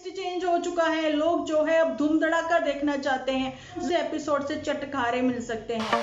Taste change हो चुका है। लोग जो है अब धूम धड़ाका देखना चाहते हैं। इस एपिसोड से चटखारे मिल सकते हैं।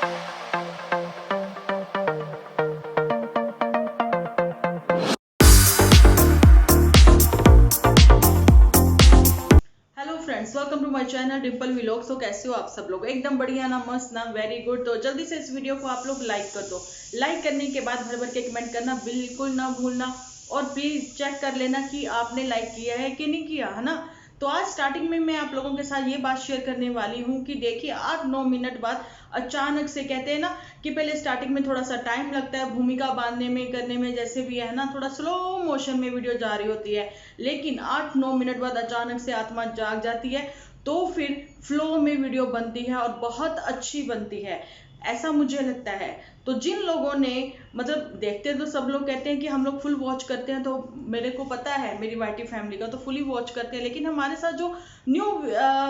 Hello friends, welcome to my channel Dimple vlogs. तो कैसे हो आप सब लोग? एकदम बढ़िया ना, मस्त ना, वेरी गुड। तो जल्दी से इस वीडियो को आप लोग लाइक कर दो। लाइक करने के बाद भर भर के कमेंट करना बिल्कुल ना भूलना, और प्लीज चेक कर लेना कि आपने लाइक किया है कि नहीं किया, है ना। तो आज स्टार्टिंग में मैं आप लोगों के साथ ये बात शेयर करने वाली हूँ कि देखिए 8-9 मिनट बाद अचानक से, कहते हैं ना कि पहले स्टार्टिंग में थोड़ा सा टाइम लगता है भूमिका बांधने में, करने में, जैसे भी है ना, थोड़ा स्लो मोशन में वीडियो जा रही होती है। लेकिन 8-9 मिनट बाद अचानक से आत्मा जाग जाती है, तो फिर फ्लो में वीडियो बनती है और बहुत अच्छी बनती है, ऐसा मुझे लगता है। तो जिन लोगों ने मतलब देखते, तो सब लोग कहते हैं कि हम लोग फुल वॉच करते हैं, तो मेरे को पता है मेरी वाईटी फैमिली का तो फुली वॉच करते हैं। लेकिन हमारे साथ जो न्यू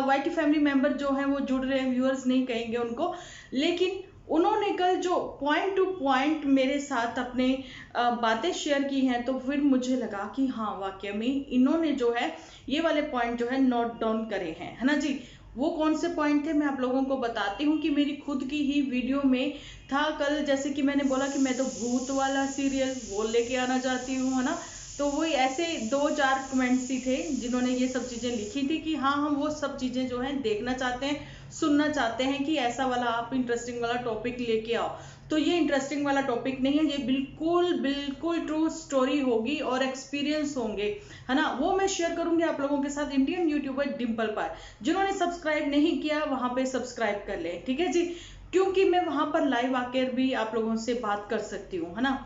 वाईटी फैमिली मेंबर जो हैं वो जुड़ रहे हैं, व्यूअर्स नहीं कहेंगे उनको, लेकिन उन्होंने कल जो पॉइंट टू पॉइंट मेरे साथ अपने बातें शेयर की हैं, तो फिर मुझे लगा कि हाँ वाकई में इन्होंने जो है ये वाले पॉइंट जो है नोट डाउन करे हैं, है ना जी। वो कौन से पॉइंट थे मैं आप लोगों को बताती हूँ कि मेरी खुद की ही वीडियो में था कल। जैसे कि मैंने बोला कि मैं तो भूत वाला सीरियल वो लेके आना चाहती हूँ, है ना। तो वो ऐसे 2-4 कमेंट्स ही थे जिन्होंने ये सब चीजें लिखी थी कि हाँ हम वो सब चीजें जो है देखना चाहते हैं, सुनना चाहते हैं कि ऐसा वाला आप इंटरेस्टिंग वाला टॉपिक लेके आओ। तो ये इंटरेस्टिंग वाला टॉपिक नहीं है, ये बिल्कुल बिल्कुल ट्रू स्टोरी होगी और एक्सपीरियंस होंगे, है ना। वो मैं शेयर करूंगी आप लोगों के साथ इंडियन यूट्यूबर डिम्पल पर। जिन्होंने सब्सक्राइब नहीं किया वहां पे सब्सक्राइब कर ले, ठीक है जी, क्योंकि मैं वहां पर लाइव आकर भी आप लोगों से बात कर सकती हूँ, है ना।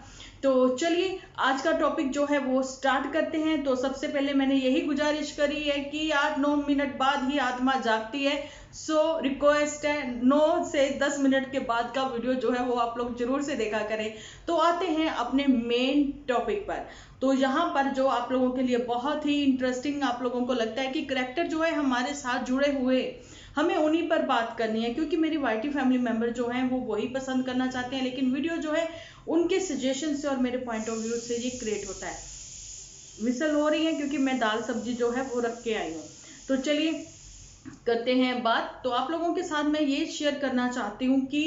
तो चलिए आज का टॉपिक जो है वो स्टार्ट करते हैं। तो सबसे पहले मैंने यही गुजारिश करी है कि 8-9 मिनट बाद ही आत्मा जागती है। सो रिक्वेस्ट है 9 से 10 मिनट के बाद का वीडियो जो है वो आप लोग जरूर से देखा करें। तो आते हैं अपने मेन टॉपिक पर। तो यहाँ पर जो आप लोगों के लिए बहुत ही इंटरेस्टिंग आप लोगों को लगता है कि करेक्टर जो है हमारे साथ जुड़े हुए, हमें उन्हीं पर बात करनी है, क्योंकि मेरी वाईटी फैमिली मेंबर जो हैं वो वही पसंद करना चाहते हैं। लेकिन वीडियो जो है उनके सजेशन से और मेरे पॉइंट ऑफ व्यू से ये क्रिएट होता है। विसल हो रही है क्योंकि मैं दाल सब्जी जो है वो रख के आई हूँ। तो चलिए करते हैं बात। तो आप लोगों के साथ मैं ये शेयर करना चाहती हूँ कि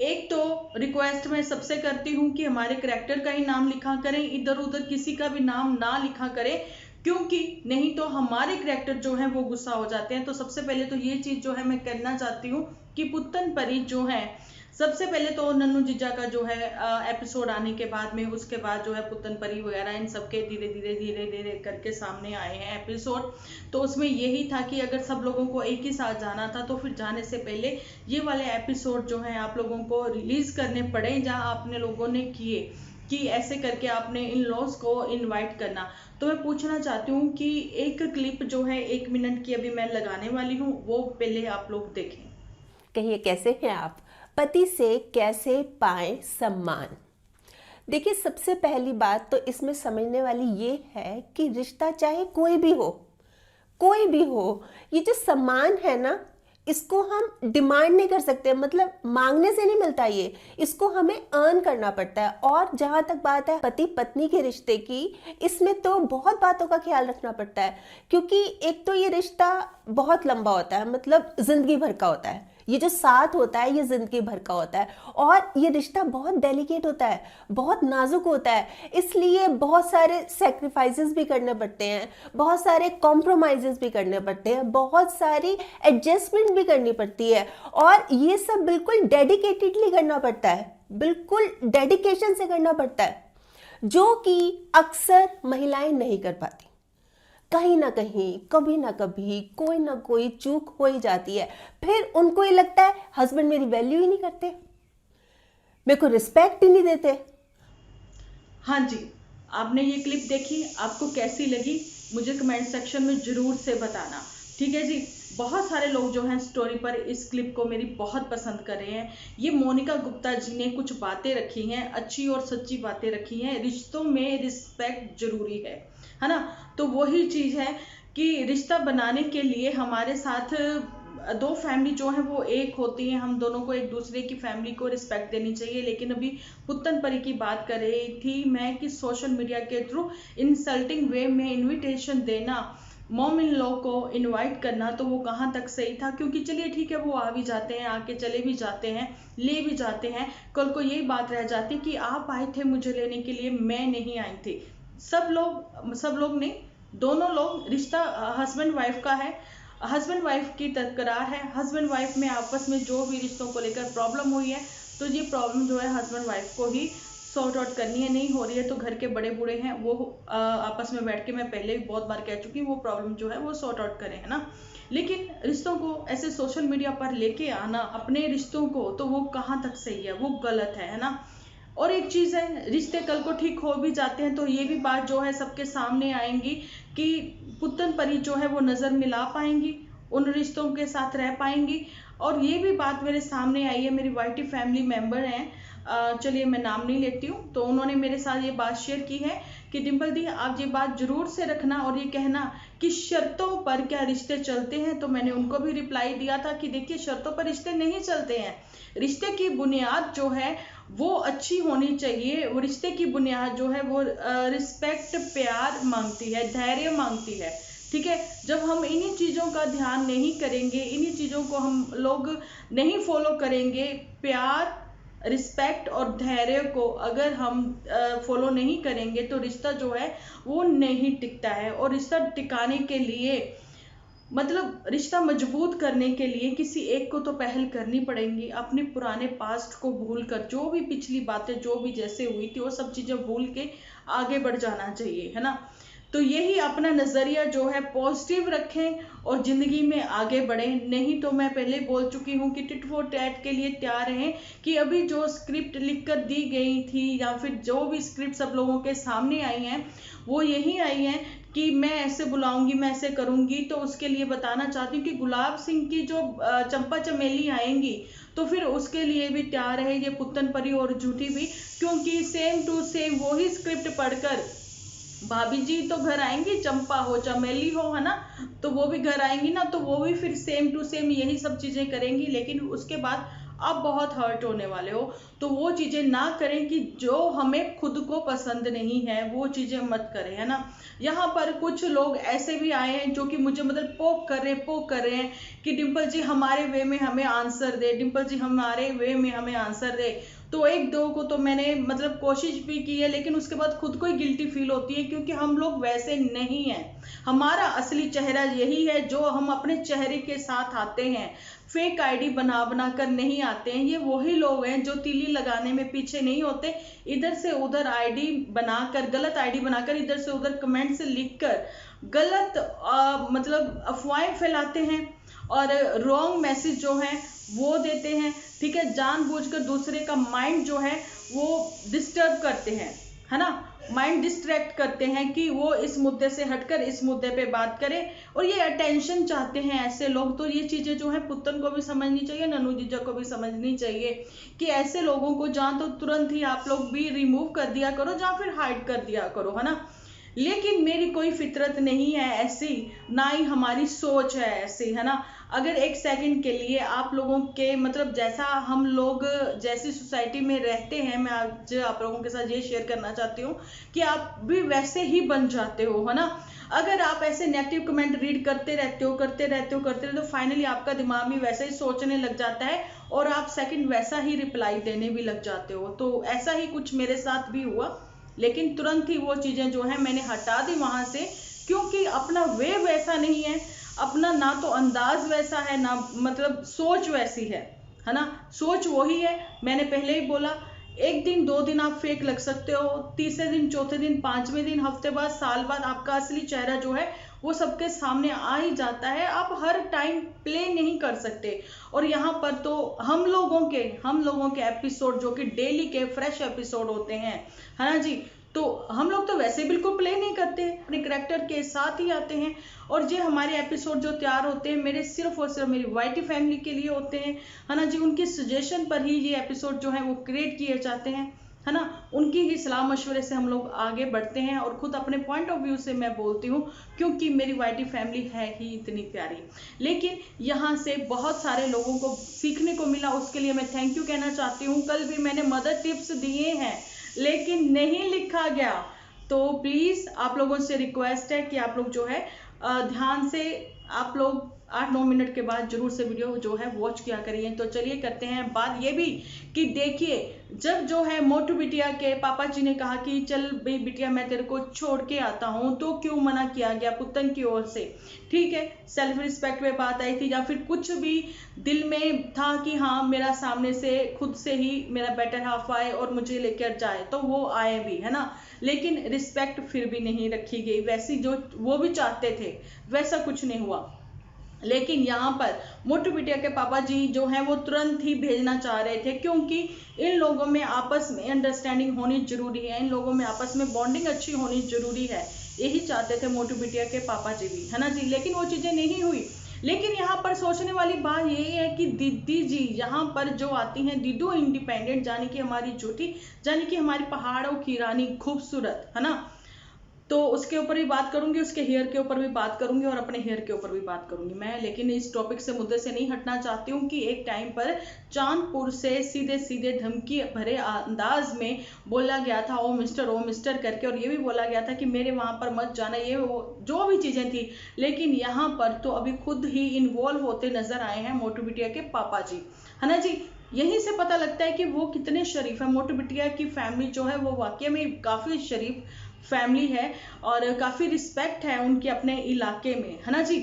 एक तो रिक्वेस्ट मैं सबसे करती हूँ कि हमारे करेक्टर का ही नाम लिखा करें, इधर उधर किसी का भी नाम ना लिखा करें, क्योंकि नहीं तो हमारे करेक्टर जो है वो गुस्सा हो जाते हैं। तो सबसे पहले तो ये चीज जो है मैं करना चाहती हूँ कि पुत्तन परी जो है, सबसे पहले तो नन्नू जीजा का जो है एपिसोड आने के बाद में, उसके बाद जो है पुत्तन परी वगैरह इन सबके धीरे धीरे धीरे धीरे करके सामने आए हैं एपिसोड। तो उसमें यही था कि अगर सब लोगों को एक ही साथ जाना था तो फिर जाने से पहले ये वाले एपिसोड जो है आप लोगों को रिलीज करने पड़े, जहां आपने लोगों ने किए कि ऐसे करके आपने इन लॉज को इनवाइट करना। तो मैं पूछना चाहती हूँ कि एक क्लिप जो है 1 मिनट की अभी मैं लगाने वाली हूँ, वो पहले आप लोग देखें। कहिए कैसे हैं आप? पति से कैसे पाएं सम्मान? देखिए, सबसे पहली बात तो इसमें समझने वाली ये है कि रिश्ता चाहे कोई भी हो, ये जो सम्मान है ना, इसको हम डिमांड नहीं कर सकते, मतलब मांगने से नहीं मिलता, ये इसको हमें अर्न करना पड़ता है। और जहां तक बात है पति पत्नी के रिश्ते की, इसमें तो बहुत बातों का ख्याल रखना पड़ता है, क्योंकि एक तो ये रिश्ता बहुत लंबा होता है, मतलब जिंदगी भर का होता है। ये जो साथ होता है ये जिंदगी भर का होता है, और ये रिश्ता बहुत डेलिकेट होता है, बहुत नाजुक होता है, इसलिए बहुत सारे सेक्रीफाइसेस भी करने पड़ते हैं, बहुत सारे कॉम्प्रोमाइजेस भी करने पड़ते हैं, बहुत सारी एडजस्टमेंट भी करनी पड़ती है, और ये सब बिल्कुल डेडिकेटेडली करना पड़ता है, बिल्कुल डेडिकेशन से करना पड़ता है, जो कि अक्सर महिलाएं नहीं कर पाती। कहीं ना कहीं, कभी ना कभी, कोई ना कोई चूक हो ही जाती है। फिर उनको ये लगता है हस्बैंड मेरी वैल्यू ही नहीं करते, मेरे को रिस्पेक्ट ही नहीं देते। हाँ जी, आपने ये क्लिप देखी, आपको कैसी लगी मुझे कमेंट सेक्शन में जरूर से बताना, ठीक है जी। बहुत सारे लोग जो हैं स्टोरी पर इस क्लिप को मेरी बहुत पसंद कर रहे हैं। ये मोनिका गुप्ता जी ने कुछ बातें रखी हैं, अच्छी और सच्ची बातें रखी हैं। रिश्तों में रिस्पेक्ट जरूरी है ना। तो वही चीज है कि रिश्ता बनाने के लिए हमारे साथ दो फैमिली जो है वो एक होती है, हम दोनों को एक दूसरे की फैमिली को रिस्पेक्ट देनी चाहिए। लेकिन अभी पुत्तन परी की बात कर रही थी मैं कि सोशल मीडिया के थ्रू इंसल्टिंग वे में इनविटेशन देना, मॉम इन लॉ को इनवाइट करना, तो वो कहाँ तक सही था? क्योंकि चलिए ठीक है, वो आ भी जाते हैं, आके चले भी जाते हैं, ले भी जाते हैं, कल को यही बात रह जाती कि आप आए थे मुझे लेने के लिए, मैं नहीं आई थी। सब लोग नहीं, दोनों लोग, रिश्ता हस्बैंड वाइफ का है, हस्बैंड वाइफ की तकरार है, हस्बैंड वाइफ में आपस में जो भी रिश्तों को लेकर प्रॉब्लम हुई है, तो ये प्रॉब्लम जो है हस्बैंड वाइफ को ही सॉर्ट आउट करनी है। नहीं हो रही है तो घर के बड़े बूढ़े हैं, वो आपस में बैठ के, मैं पहले भी बहुत बार कह चुकी हूँ, वो प्रॉब्लम जो है वो सॉर्ट आउट करें, है ना। लेकिन रिश्तों को ऐसे सोशल मीडिया पर लेके आना, अपने रिश्तों को, तो वो कहाँ तक सही है? वो गलत है ना। और एक चीज है, रिश्ते कल को ठीक हो भी जाते हैं तो ये भी बात जो है सबके सामने आएंगी कि पुतन परी जो है वो नजर मिला पाएंगी, उन रिश्तों के साथ रह पाएंगी। और ये भी बात मेरे सामने आई है, मेरी वाईटी फैमिली मेंबर हैं, चलिए मैं नाम नहीं लेती हूँ, तो उन्होंने मेरे साथ ये बात शेयर की है कि डिम्पल दी आप ये बात जरूर से रखना और ये कहना कि शर्तों पर क्या रिश्ते चलते हैं। तो मैंने उनको भी रिप्लाई दिया था कि देखिए, शर्तों पर रिश्ते नहीं चलते हैं। रिश्ते की बुनियाद जो है वो अच्छी होनी चाहिए। वो रिश्ते की बुनियाद जो है वो रिस्पेक्ट, प्यार मांगती है, धैर्य मांगती है, ठीक है। जब हम इन्हीं चीजों का ध्यान नहीं करेंगे, इन्हीं चीजों को हम लोग नहीं फॉलो करेंगे, प्यार, रिस्पेक्ट और धैर्य को अगर हम फॉलो नहीं करेंगे, तो रिश्ता जो है वो नहीं टिकता है। और रिश्ता टिकाने के लिए, मतलब रिश्ता मजबूत करने के लिए, किसी एक को तो पहल करनी पड़ेगी। अपने पुराने पास्ट को भूल कर, जो भी पिछली बातें जो भी जैसे हुई थी वो सब चीजें भूल के आगे बढ़ जाना चाहिए, है ना। तो यही अपना नजरिया जो है पॉजिटिव रखें और जिंदगी में आगे बढ़ें। नहीं तो मैं पहले बोल चुकी हूँ कि टिट फॉर टैट के लिए तैयार रहें कि अभी जो स्क्रिप्ट लिखकर दी गई थी, या फिर जो भी स्क्रिप्ट सब लोगों के सामने आई हैं, वो यही आई हैं कि मैं ऐसे बुलाऊंगी, मैं ऐसे करूंगी। तो उसके लिए बताना चाहती हूँ कि गुलाब सिंह की जो चंपा चमेली आएंगी, तो फिर उसके लिए भी तैयार है ये पुत्तन परी और झूठी भी, क्योंकि सेम टू सेम वही स्क्रिप्ट पढ़कर भाभी जी तो घर आएंगी, चंपा हो चमेली हो, है ना, तो वो भी घर आएंगी ना, तो वो भी फिर सेम टू सेम यही सब चीजें करेंगी। लेकिन उसके बाद आप बहुत हर्ट होने वाले हो। तो वो चीजें ना करें कि जो हमें खुद को पसंद नहीं है, वो चीजें मत करें, है ना। यहाँ पर कुछ लोग ऐसे भी आए हैं जो कि मुझे मतलब पोक कर रहे हैं कि डिम्पल जी हमारे वे में हमें आंसर दे, डिम्पल जी हमारे वे में हमें आंसर दे। तो एक दो को तो मैंने मतलब कोशिश भी की है, लेकिन उसके बाद खुद को ही गिल्टी फील होती है, क्योंकि हम लोग वैसे नहीं हैं। हमारा असली चेहरा यही है, जो हम अपने चेहरे के साथ आते हैं। फेक आईडी बना बना कर नहीं आते हैं। ये वही लोग हैं जो तीली लगाने में पीछे नहीं होते, इधर से उधर आईडी बनाकर, गलत आईडी बनाकर, इधर से उधर कमेंट्स लिखकर गलत मतलब अफवाहें फैलाते हैं और रॉन्ग मैसेज जो है वो देते हैं, ठीक है। जानबूझकर दूसरे का माइंड जो है वो डिस्टर्ब करते हैं, है ना, माइंड डिस्ट्रैक्ट करते हैं कि वो इस मुद्दे से हटकर इस मुद्दे पे बात करें, और ये अटेंशन चाहते हैं ऐसे लोग। तो ये चीजें जो है पुत्तन को भी समझनी चाहिए, ननू जीजा को भी समझनी चाहिए कि ऐसे लोगों को जहाँ तो तुरंत ही आप लोग भी रिमूव कर दिया करो, जहाँ फिर हाइड कर दिया करो, है ना। लेकिन मेरी कोई फितरत नहीं है ऐसी, ना ही हमारी सोच है ऐसी, है ना। अगर एक सेकंड के लिए आप लोगों के मतलब जैसा हम लोग जैसी सोसाइटी में रहते हैं, मैं आज आप लोगों के साथ ये शेयर करना चाहती हूँ कि आप भी वैसे ही बन जाते हो, है ना। अगर आप ऐसे नेगेटिव कमेंट रीड करते रहते हो तो फाइनली आपका दिमाग भी वैसे ही सोचने लग जाता है और आप सेकंड वैसा ही रिप्लाई देने भी लग जाते हो। तो ऐसा ही कुछ मेरे साथ भी हुआ, लेकिन तुरंत ही वो चीजें जो है मैंने हटा दी वहां से, क्योंकि अपना वे वैसा नहीं है, अपना ना तो अंदाज वैसा है, ना मतलब सोच वैसी है ना। सोच वही है, मैंने पहले ही बोला, एक दिन दो दिन आप फेक लग सकते हो, तीसरे दिन, चौथे दिन, पांचवें दिन, हफ्ते बाद, साल बाद आपका असली चेहरा जो है वो सबके सामने आ ही जाता है। आप हर टाइम प्ले नहीं कर सकते। और यहाँ पर तो हम लोगों के एपिसोड जो कि डेली के फ्रेश एपिसोड होते हैं, है ना जी, तो हम लोग तो वैसे बिल्कुल प्ले नहीं करते, अपने करेक्टर के साथ ही आते हैं। और जो हमारे एपिसोड जो तैयार होते हैं, मेरे सिर्फ और सिर्फ मेरी वाईटी फैमिली के लिए होते हैं, है ना जी। उनकी सजेशन पर ही ये एपिसोड जो है वो क्रिएट किए जाते हैं, है ना। उनकी ही सलाह मशवरे से हम लोग आगे बढ़ते हैं, और खुद अपने पॉइंट ऑफ व्यू से मैं बोलती हूँ, क्योंकि मेरी वाईटी फैमिली है ही इतनी प्यारी। लेकिन यहाँ से बहुत सारे लोगों को सीखने को मिला, उसके लिए मैं थैंक यू कहना चाहती हूँ। कल भी मैंने मदर टिप्स दिए हैं, लेकिन नहीं लिखा गया। तो प्लीज आप लोगों से रिक्वेस्ट है कि आप लोग जो है ध्यान से आप लोग 8-9 मिनट के बाद जरूर से वीडियो जो है वॉच किया करिए। तो चलिए करते हैं बात ये भी कि देखिए, जब जो है मोटू बिटिया के पापा जी ने कहा कि चल भाई बिटिया मैं तेरे को छोड़ के आता हूँ, तो क्यों मना किया गया पुतन की ओर से। ठीक है, सेल्फ रिस्पेक्ट पे बात आई थी या फिर कुछ भी दिल में था कि हाँ मेरा सामने से खुद से ही मेरा बेटर हाफ आए और मुझे लेकर जाए, तो वो आए भी, है ना। लेकिन रिस्पेक्ट फिर भी नहीं रखी गई वैसी जो वो भी चाहते थे, वैसा कुछ नहीं हुआ। लेकिन यहाँ पर मोटू बिटिया के पापा जी जो हैं वो तुरंत ही भेजना चाह रहे थे, क्योंकि इन लोगों में आपस में अंडरस्टैंडिंग होनी जरूरी है, इन लोगों में आपस में बॉन्डिंग अच्छी होनी जरूरी है। यही चाहते थे मोटू बिटिया के पापा जी भी, है ना जी। लेकिन वो चीजें नहीं हुई। लेकिन यहाँ पर सोचने वाली बात यही है कि दीदी जी यहाँ पर जो आती हैं, दीदू इंडिपेंडेंट, यानी कि हमारी झूठी, यानी कि हमारी पहाड़ों की रानी खूबसूरत, है ना। तो उसके ऊपर भी बात करूंगी, उसके हेयर के ऊपर भी बात करूंगी और अपने हेयर के ऊपर भी बात करूंगी मैं। लेकिन इस टॉपिक से, मुद्दे से नहीं हटना चाहती हूँ कि एक टाइम पर चांदपुर से सीधे सीधे धमकी भरे अंदाज में बोला गया था ओ मिस्टर करके, और ये भी बोला गया था कि मेरे वहां पर मत जाना, ये वो जो भी चीजें थी। लेकिन यहाँ पर तो अभी खुद ही इन्वॉल्व होते नजर आए हैं मोटू बिटिया के पापा जी, है ना जी। यहीं से पता लगता है कि वो कितने शरीफ है। मोटू बिटिया की फैमिली जो है वो वाकई में काफी शरीफ फैमिली है और काफी रिस्पेक्ट है उनके अपने इलाके में, है ना जी।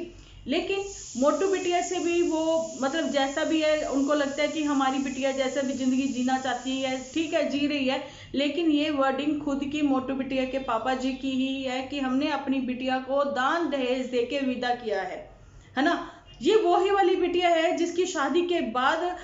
लेकिन मोटू बिटिया से भी वो मतलब जैसा भी है, उनको लगता है कि हमारी बिटिया जैसा भी जिंदगी जीना चाहती है, ठीक है, जी रही है। लेकिन ये वर्डिंग खुद की मोटू बिटिया के पापा जी की ही है कि हमने अपनी बिटिया को दान दहेज देके विदा किया है ना। ये वही वाली बिटिया है जिसकी शादी के बाद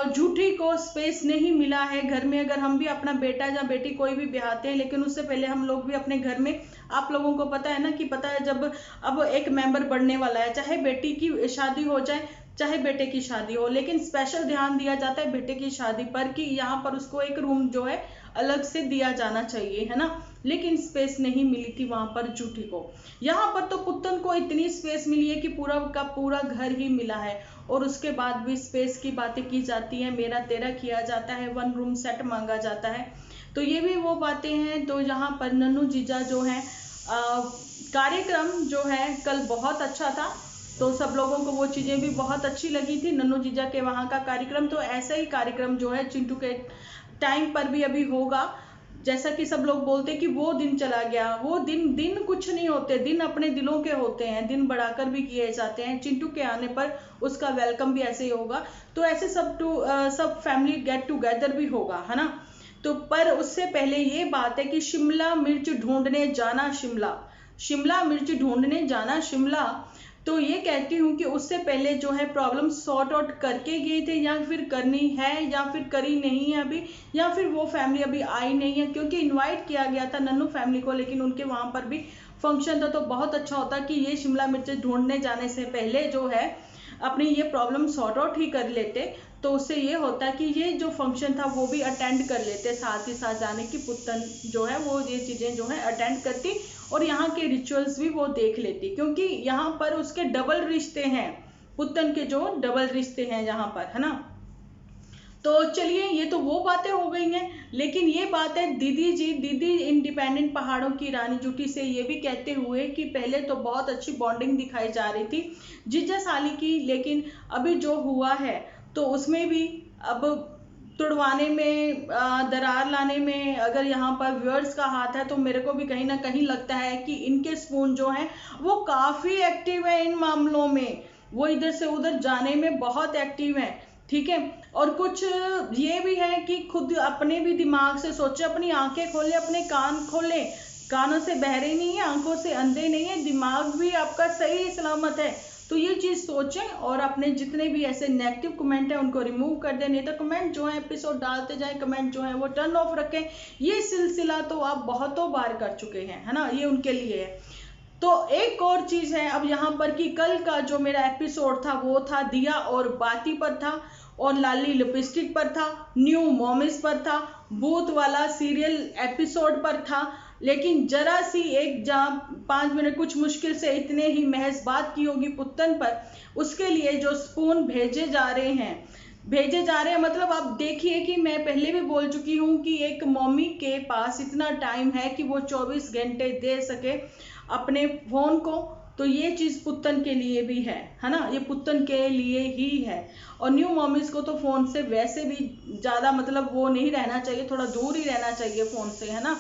झूठी को स्पेस नहीं मिला है घर में। अगर हम भी अपना बेटा या बेटी कोई भी ब्याहते हैं, लेकिन उससे पहले हम लोग भी अपने घर में, आप लोगों को पता है ना कि पता है, जब अब एक मेंबर बढ़ने वाला है, चाहे बेटी की शादी हो जाए चाहे बेटे की शादी हो, लेकिन स्पेशल ध्यान दिया जाता है बेटे की शादी पर कि यहाँ पर उसको एक रूम जो है अलग से दिया जाना चाहिए, है ना। लेकिन स्पेस नहीं मिली थी वहां पर झूठी को। यहाँ पर तो पुत्तन को इतनी स्पेस मिली है कि पूरा का पूरा घर ही मिला है, और उसके बाद भी स्पेस की बातें की जाती है, मेरा तेरा किया जाता है, 1 रूम सेट मांगा जाता है। तो ये भी वो बातें हैं। तो यहाँ पर नन्नू जीजा जो है, कार्यक्रम जो है कल बहुत अच्छा था, तो सब लोगों को वो चीजें भी बहुत अच्छी लगी थी नन्नू जीजा के वहां का कार्यक्रम। तो ऐसा ही कार्यक्रम जो है चिंटू के टाइम पर भी अभी होगा। जैसा कि सब लोग बोलते हैं कि वो दिन चला गया, वो दिन कुछ नहीं होते, दिन अपने दिलों के होते हैं, दिन बढ़ाकर भी किए जाते हैं। चिंटू के आने पर उसका वेलकम भी ऐसे ही होगा। तो ऐसे सब फैमिली गेट टुगेदर भी होगा, है ना। तो पर उससे पहले ये बात है कि शिमला मिर्च ढूंढने जाना शिमला मिर्च ढूंढने जाना शिमला। तो ये कहती हूँ कि उससे पहले जो है प्रॉब्लम सॉर्ट आउट करके गए थे, या फिर करनी है, या फिर करी नहीं है अभी, या फिर वो फैमिली अभी आई नहीं है। क्योंकि इनवाइट किया गया था नन्नू फैमिली को, लेकिन उनके वहां पर भी फंक्शन था। तो बहुत अच्छा होता कि ये शिमला मिर्च ढूंढने जाने से पहले जो है अपनी ये प्रॉब्लम सॉर्ट आउट ही कर लेते। तो उससे ये होता कि ये जो फंक्शन था वो भी अटेंड कर लेते, साथ ही साथ जाने की पुत्तन जो है वो ये चीजें जो है अटेंड करती और यहाँ के रिचुअल्स भी वो देख लेती, क्योंकि यहाँ पर उसके डबल रिश्ते हैं, पुत्तन के जो डबल रिश्ते हैं यहाँ पर, है ना। तो चलिए, ये तो वो बातें हो गई हैं। लेकिन ये बात है दीदी इंडिपेंडेंट पहाड़ों की रानी जुटी से ये भी कहते हुए कि पहले तो बहुत अच्छी बॉन्डिंग दिखाई जा रही थी जीजा साली की, लेकिन अभी जो हुआ है तो उसमें भी अब तुड़वाने में, दरार लाने में अगर यहाँ पर व्यूअर्स का हाथ है, तो मेरे को भी कहीं ना कहीं लगता है कि इनके स्पून जो हैं वो काफी एक्टिव है इन मामलों में, वो इधर से उधर जाने में बहुत एक्टिव है, ठीक है। और कुछ ये भी है कि खुद अपने भी दिमाग से सोचे, अपनी आंखें खोले, अपने कान खोले, कानों से बहरे नहीं है, आंखों से अंधे नहीं है, दिमाग भी आपका सही सलामत है। तो ये चीज सोचें और अपने जितने भी ऐसे नेगेटिव कमेंट है उनको रिमूव कर दें। नहीं तो कमेंट जो है एपिसोड डालते जाए, कमेंट जो है वो टर्न ऑफ रखें। ये सिलसिला तो आप बहुतों बार कर चुके हैं, है ना, ये उनके लिए है। तो एक और चीज है अब यहाँ पर कि कल का जो मेरा एपिसोड था वो था दिया और बाती पर था, और लाली लिपस्टिक पर था, न्यू मॉमिस पर था, भूत वाला सीरियल एपिसोड पर था। लेकिन जरा सी एक जहाँ 5 मिनट कुछ मुश्किल से इतने ही महज बात की होगी पुत्तन पर, उसके लिए जो स्पून भेजे जा रहे हैं मतलब आप देखिए कि मैं पहले भी बोल चुकी हूँ कि एक मम्मी के पास इतना टाइम है कि वो 24 घंटे दे सके अपने फोन को, तो ये चीज पुत्तन के लिए भी है ना, ये पुत्तन के लिए ही है। और न्यू मॉमीज को तो फोन से वैसे भी ज्यादा मतलब वो नहीं रहना चाहिए, थोड़ा दूर ही रहना चाहिए फोन से, है ना।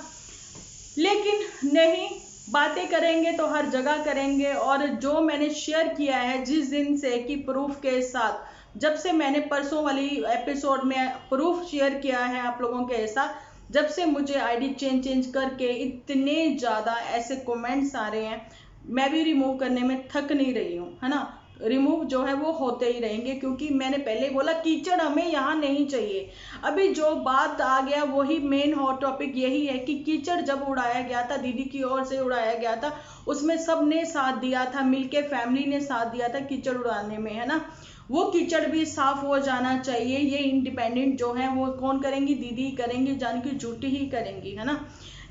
लेकिन नहीं, बातें करेंगे तो हर जगह करेंगे। और जो मैंने शेयर किया है जिस दिन से कि प्रूफ के साथ, जब से मैंने परसों वाली एपिसोड में प्रूफ शेयर किया है आप लोगों के साथ, जब से मुझे आईडी चेंज करके इतने ज्यादा ऐसे कमेंट्स आ रहे हैं, मैं भी रिमूव करने में थक नहीं रही हूँ, है ना। रिमूव जो है वो होते ही रहेंगे, क्योंकि मैंने पहले बोला कीचड़ हमें यहाँ नहीं चाहिए। अभी जो बात आ गया वही मेन हॉट टॉपिक यही है कि कीचड़ जब उड़ाया गया था, दीदी की ओर से उड़ाया गया था, उसमें सबने साथ दिया था, मिलके फैमिली ने साथ दिया था कीचड़ उड़ाने में, है ना। वो कीचड़ भी साफ हो जाना चाहिए। ये इंडिपेंडेंट जो है वो कौन करेंगी, दीदी करेंगी, जान की झूठी ही करेंगी, है ना।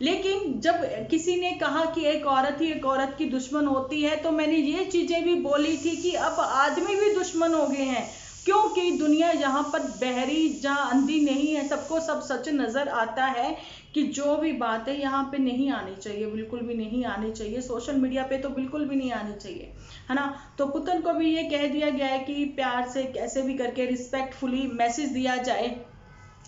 लेकिन जब किसी ने कहा कि एक औरत ही एक औरत की दुश्मन होती है, तो मैंने ये चीजें भी बोली थी कि अब आदमी भी दुश्मन हो गए हैं, क्योंकि दुनिया यहाँ पर बहरी जहाँ अंधी नहीं है, सबको सब सच नजर आता है कि जो भी बात है यहाँ पे नहीं आनी चाहिए, बिल्कुल भी नहीं आनी चाहिए, सोशल मीडिया पे तो बिल्कुल भी नहीं आनी चाहिए, है ना। तो पुतन को भी ये कह दिया गया है कि प्यार से कैसे भी करके रिस्पेक्टफुली मैसेज दिया जाए,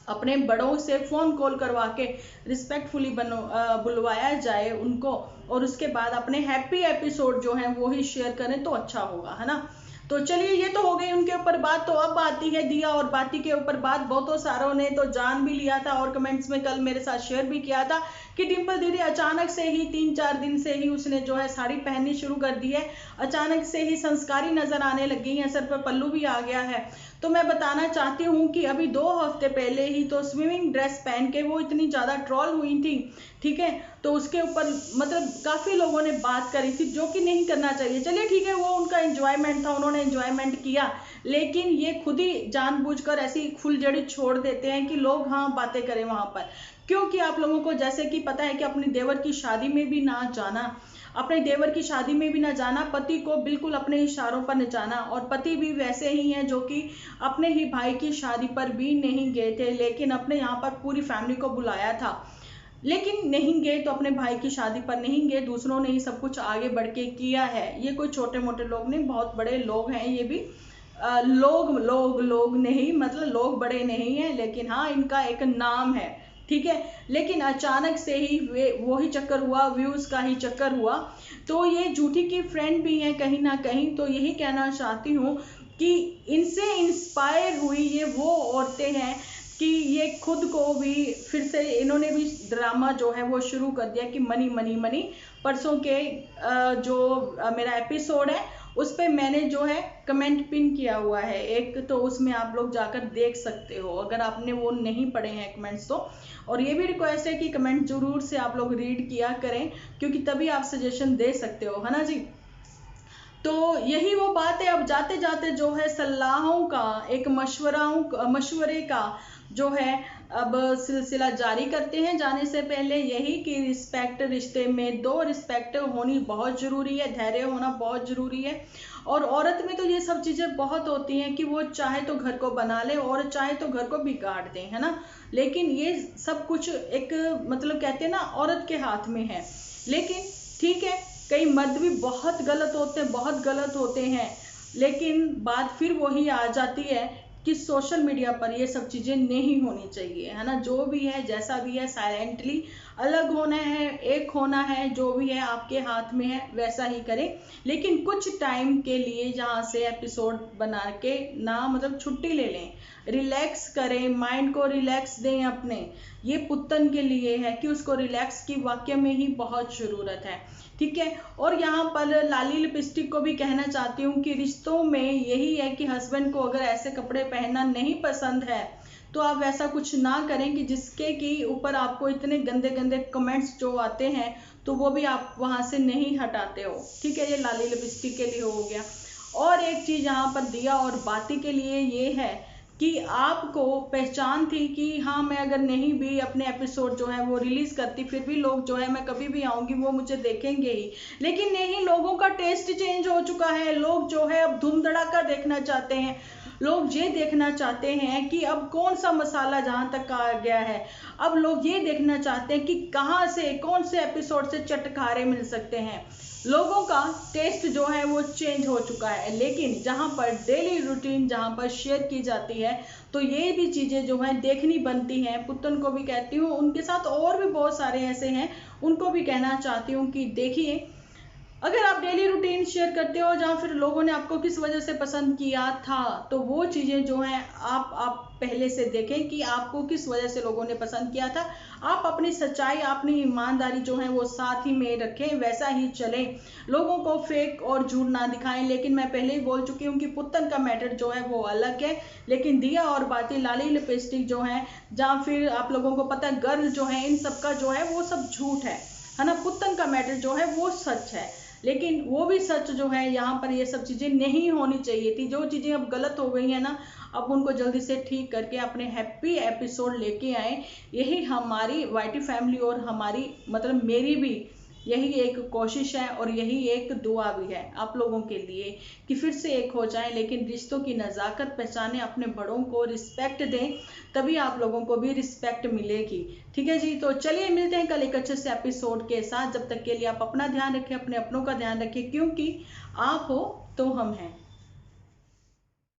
अपने बड़ों से फोन कॉल करवा के रिस्पेक्टफुली बुलवाया जाए उनको, और उसके बाद अपने हैप्पी एपिसोड जो है वो ही शेयर करें तो अच्छा होगा, है ना। तो चलिए, ये तो हो गई उनके ऊपर बात। तो अब आती है दिया और बाती के ऊपर बात। बहुतों सारों ने तो जान भी लिया था और कमेंट्स में कल मेरे साथ शेयर भी किया था कि डिंपल दीदी अचानक से ही 3-4 दिन से ही उसने जो है साड़ी पहननी शुरू कर दी है, अचानक से ही संस्कारी नजर आने लग गई है, सर पर पल्लू भी आ गया है। तो मैं बताना चाहती हूँ कि अभी 2 हफ्ते पहले ही तो स्विमिंग ड्रेस पहन के वो इतनी ज्यादा ट्रोल हुई थी, ठीक है। तो उसके ऊपर मतलब काफी लोगों ने बात करी थी, जो कि नहीं करना चाहिए। चलिए ठीक है, वो उनका एंजॉयमेंट था, उन्होंने एंजॉयमेंट किया, लेकिन ये खुद ही जानबूझकर ऐसी फुलझड़ी छोड़ देते हैं कि लोग हाँ बातें करें वहां पर। क्योंकि आप लोगों को जैसे कि पता है कि अपने देवर की शादी में भी ना जाना, अपने देवर की शादी में भी ना जाना, पति को बिल्कुल अपने इशारों पर नचाना। और पति भी वैसे ही हैं जो कि अपने ही भाई की शादी पर भी नहीं गए थे, लेकिन अपने यहाँ पर पूरी फैमिली को बुलाया था, लेकिन नहीं गए। तो अपने भाई की शादी पर नहीं गए, दूसरों ने ही सब कुछ आगे बढ़ के किया है। ये कोई छोटे मोटे लोग नहीं, बहुत बड़े लोग हैं ये भी। लोग नहीं, मतलब लोग बड़े नहीं हैं, लेकिन हाँ इनका एक नाम है, ठीक है। लेकिन अचानक से ही वो ही चक्कर हुआ, व्यूज का ही चक्कर हुआ। तो ये झूठी की फ्रेंड भी है कहीं ना कहीं। तो यही कहना चाहती हूँ कि इनसे इंस्पायर हुई ये वो औरतें हैं कि ये खुद को भी फिर से इन्होंने भी ड्रामा जो है वो शुरू कर दिया कि मनी मनी मनी। परसों के जो मेरा एपिसोड है उस पे मैंने जो है कमेंट पिन किया हुआ है एक, तो उसमें आप लोग जाकर देख सकते हो अगर आपने वो नहीं पढ़े हैं कमेंट्स तो। और ये भी रिक्वेस्ट है कि कमेंट जरूर से आप लोग रीड किया करें, क्योंकि तभी आप सजेशन दे सकते हो, है ना जी। तो यही वो बात है। अब जाते जाते जो है सलाहों का एक मशवरे का जो है अब सिलसिला जारी करते हैं। जाने से पहले यही कि रिस्पेक्ट, रिश्ते में 2 रिस्पेक्ट होनी बहुत जरूरी है, धैर्य होना बहुत जरूरी है। और औरत में तो ये सब चीजें बहुत होती हैं कि वो चाहे तो घर को बना ले और चाहे तो घर को बिगाड़ दे, है ना। लेकिन ये सब कुछ एक मतलब कहते हैं ना औरत के हाथ में है। लेकिन ठीक है, कई मर्द भी बहुत गलत होते हैं, लेकिन बात फिर वही आ जाती है कि सोशल मीडिया पर ये सब चीजें नहीं होनी चाहिए, है ना। जो भी है जैसा भी है साइलेंटली अलग होना है, एक होना है, जो भी है आपके हाथ में है वैसा ही करें। लेकिन कुछ टाइम के लिए जहाँ से एपिसोड बना के ना मतलब छुट्टी ले लें, रिलैक्स करें, माइंड को रिलैक्स दें अपने। ये पुत्तन के लिए है कि उसको रिलैक्स की वाकई में ही बहुत जरूरत है, ठीक है। और यहाँ पर लाली लिपस्टिक को भी कहना चाहती हूँ कि रिश्तों में यही है कि हस्बैंड को अगर ऐसे कपड़े पहनना नहीं पसंद है तो आप वैसा कुछ ना करें कि जिसके कि ऊपर आपको इतने गंदे गंदे कमेंट्स जो आते हैं तो वो भी आप वहां से नहीं हटाते हो, ठीक है। ये लाली लिपस्टिक के लिए हो गया। और एक चीज यहाँ पर दिया और बाती के लिए ये है कि आपको पहचान थी कि हाँ मैं अगर नहीं भी अपने एपिसोड जो है वो रिलीज करती फिर भी लोग जो है मैं कभी भी आऊंगी वो मुझे देखेंगे ही। लेकिन नहीं, लोगों का टेस्ट चेंज हो चुका है, लोग जो है अब धूम धड़ाका देखना चाहते हैं, लोग ये देखना चाहते हैं कि अब कौन सा मसाला जहां तक आ गया है। अब लोग ये देखना चाहते हैं कि कहां से, कौन से एपिसोड से चटखारे मिल सकते हैं। लोगों का टेस्ट जो है वो चेंज हो चुका है। लेकिन जहां पर डेली रूटीन जहां पर शेयर की जाती है तो ये भी चीजें जो है देखनी बनती हैं। पुतन को भी कहती हूँ, उनके साथ और भी बहुत सारे ऐसे हैं, उनको भी कहना चाहती हूँ कि देखिए, अगर आप डेली रूटीन शेयर करते हो जहाँ फिर लोगों ने आपको किस वजह से पसंद किया था, तो वो चीज़ें जो हैं आप पहले से देखें कि आपको किस वजह से लोगों ने पसंद किया था। आप अपनी सच्चाई, अपनी ईमानदारी जो है वो साथ ही में रखें, वैसा ही चलें। लोगों को फेक और झूठ ना दिखाएं। लेकिन मैं पहले ही बोल चुकी हूँ कि पुतन का मैटर जो है वो अलग है, लेकिन दिया और बाती, लाली लिपस्टिक जो है, जहाँ फिर आप लोगों को पता है गर्ल जो है, इन सब का जो है वो सब झूठ है ना। पुतन का मैटर जो है वो सच है, लेकिन वो भी सच जो है, यहाँ पर ये सब चीजें नहीं होनी चाहिए थी। जो चीजें अब गलत हो गई है ना, अब उनको जल्दी से ठीक करके अपने हैप्पी एपिसोड लेके आए। यही हमारी वाईटी फैमिली और हमारी मतलब मेरी भी यही एक कोशिश है और यही एक दुआ भी है आप लोगों के लिए कि फिर से एक हो जाए। लेकिन रिश्तों की नज़ाकत पहचाने, अपने बड़ों को रिस्पेक्ट दें, तभी आप लोगों को भी रिस्पेक्ट मिलेगी। ठीक है जी, तो चलिए मिलते हैं कल एक अच्छे से एपिसोड के साथ। जब तक के लिए आप अपना ध्यान रखें, अपने अपनों का ध्यान रखें, क्योंकि आप हो तो हम हैं।